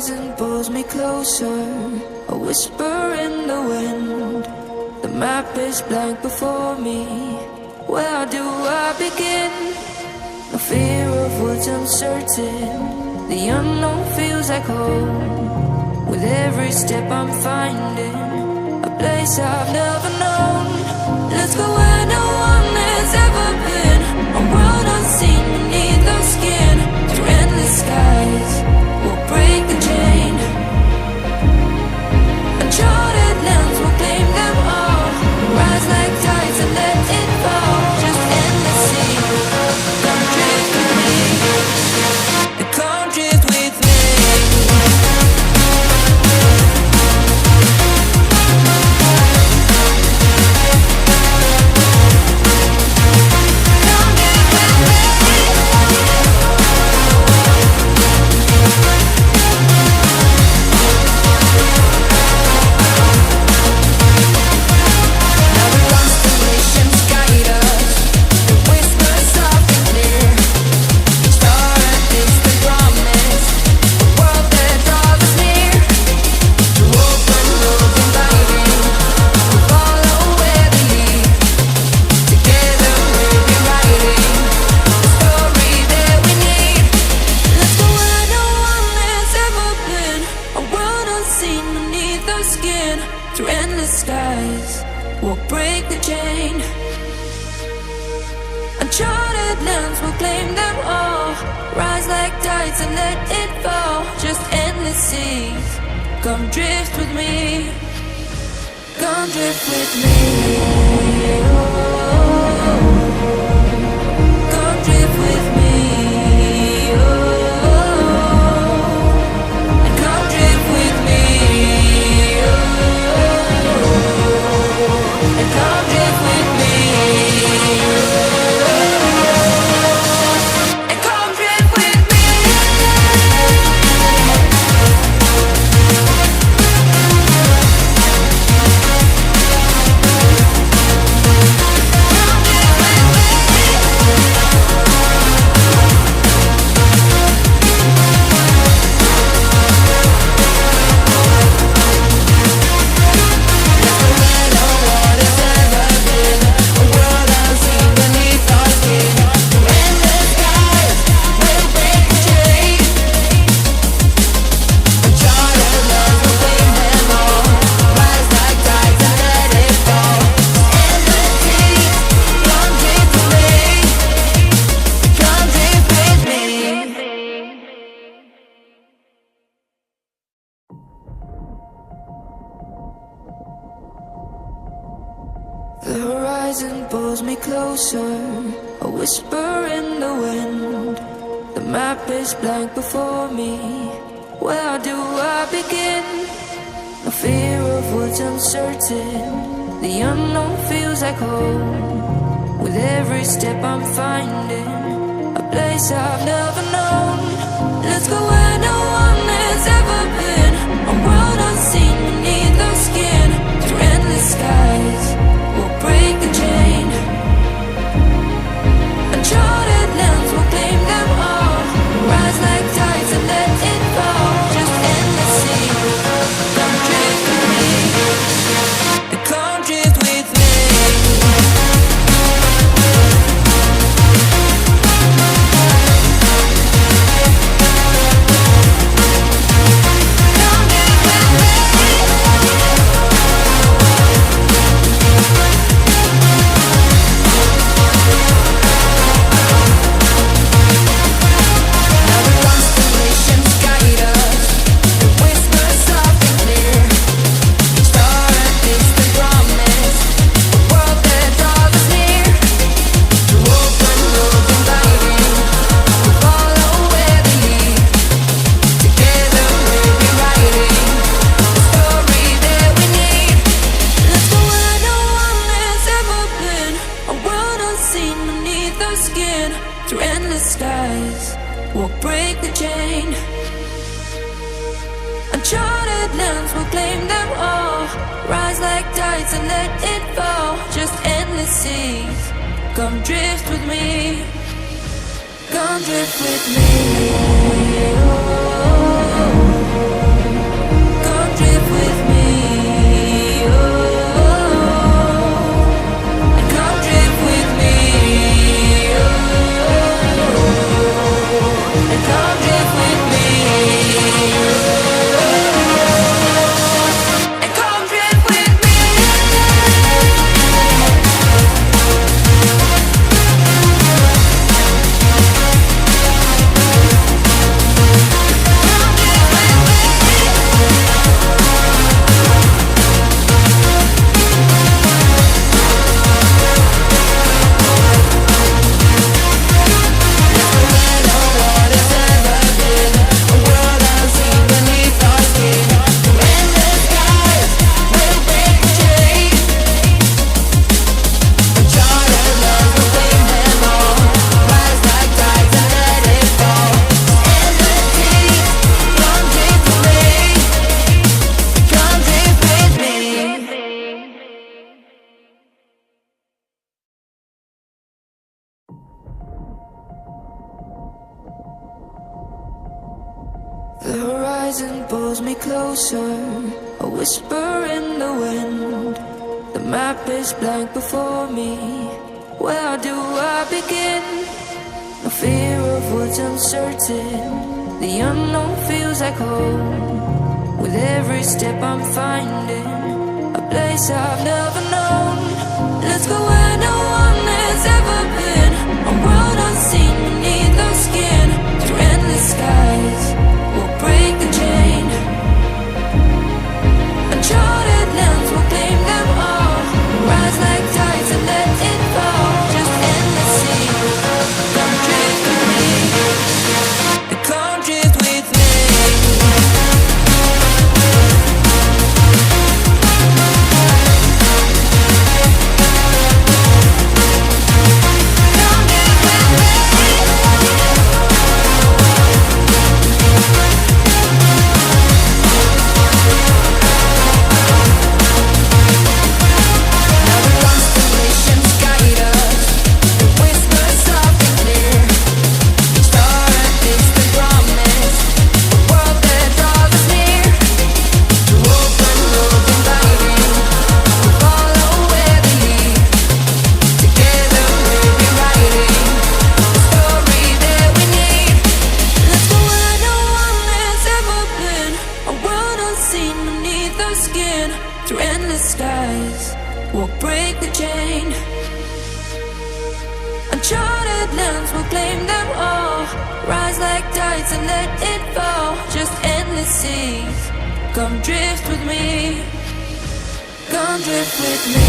horizon pulls me closer, a whisper in the wind. The map is blank before me. Where do I begin? No fear of what's uncertain. The unknown feels like home. With every step I'm finding a place I've never known. Let's go where no one has ever been. A world unseen beneath our skin. Through endless skies, we'll break the chain. Uncharted lands will claim them all. Rise like tides and let it fall. Just endless sea. Come drift with me. Come drift with me. And let it fall, just endless seas. Come drift with me. Come drift with me. Oh, come drift with me. Oh, and come drift with me. Oh, and come drift with me. The horizon pulls me closer, a whisper in the wind. The map is blank before me. Where do I begin? No fear of what's uncertain. The unknown feels like home. With every step I'm finding a place I've never known. Let's go where no one has ever been. A world unseen beneath our skin. Through endless skies, we'll break the chain. Uncharted lands will claim them all. Rise like tides and let it fall. Just endless sea. Come drift with me. Come drift with me. Through endless skies, we'll break the chain. Uncharted lands will claim them all. Rise like tides and let it fall. Just endless seas. Come drift with me. Come drift with me. Oh. The horizon pulls me closer, a whisper in the wind. The map is blank before me. Where do I begin? No fear of what's uncertain. The unknown feels like home. With every step I'm finding a place I've never known. Let's go where no one has ever been. A world unseen beneath our skin. Through endless skies, we'll break the chain. Uncharted lands will claim them all. Rise like tides and let it fall. Just endless sea. Come drift with me. Come drift with me. And let it fall, just endless seas. Come drift with me. Come drift with me.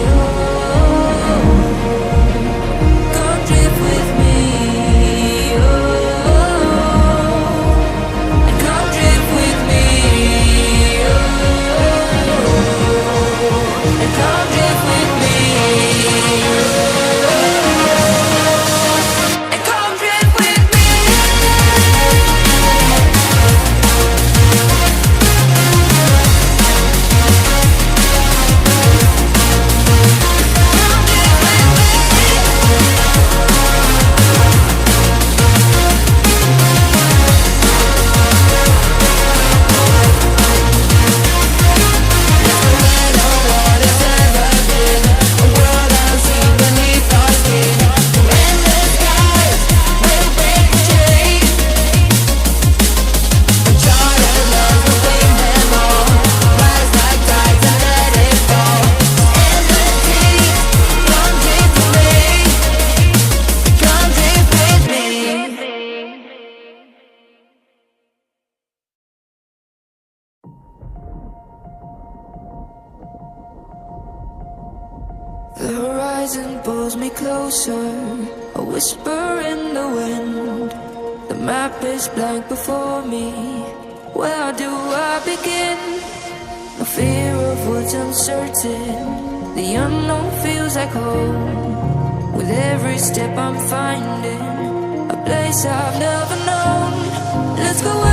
Oh, come drift with me. Oh, and come drift with me. Oh, and come drift with me. The horizon pulls me closer, a whisper in the wind. The map is blank before me. Where do I begin? No fear of what's uncertain. The unknown feels like home. With every step I'm finding a place I've never known. Let's go.